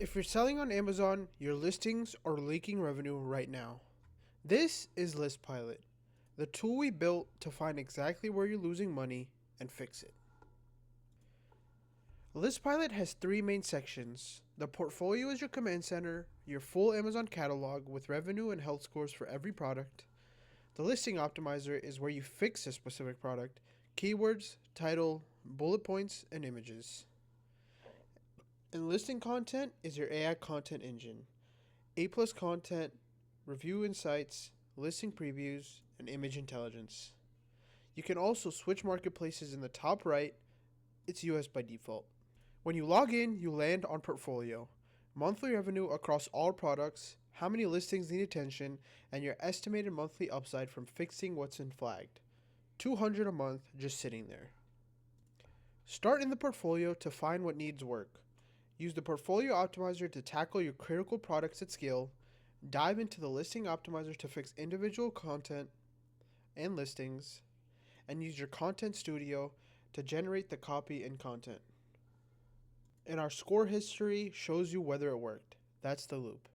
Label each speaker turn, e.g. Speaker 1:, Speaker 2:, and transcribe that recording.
Speaker 1: If you're selling on Amazon, your listings are leaking revenue right now. This is ListPilot, the tool we built to find exactly where you're losing money and fix it. ListPilot has three main sections. The portfolio is your command center, your full Amazon catalog with revenue and health scores for every product. The listing optimizer is where you fix a specific product, keywords, title, bullet points, and images. And listing content is your AI content engine. A+ content, review insights, listing previews, and image intelligence. You can also switch marketplaces in the top right. It's US by default. When you log in, you land on portfolio, monthly revenue across all products, how many listings need attention, and your estimated monthly upside from fixing what's been flagged. $200 a month just sitting there. Start in the portfolio to find what needs work. Use the portfolio optimizer to tackle your critical products at scale. Dive into the listing optimizer to fix individual content and listings. And use your content studio to generate the copy and content. And our score history shows you whether it worked. That's the loop.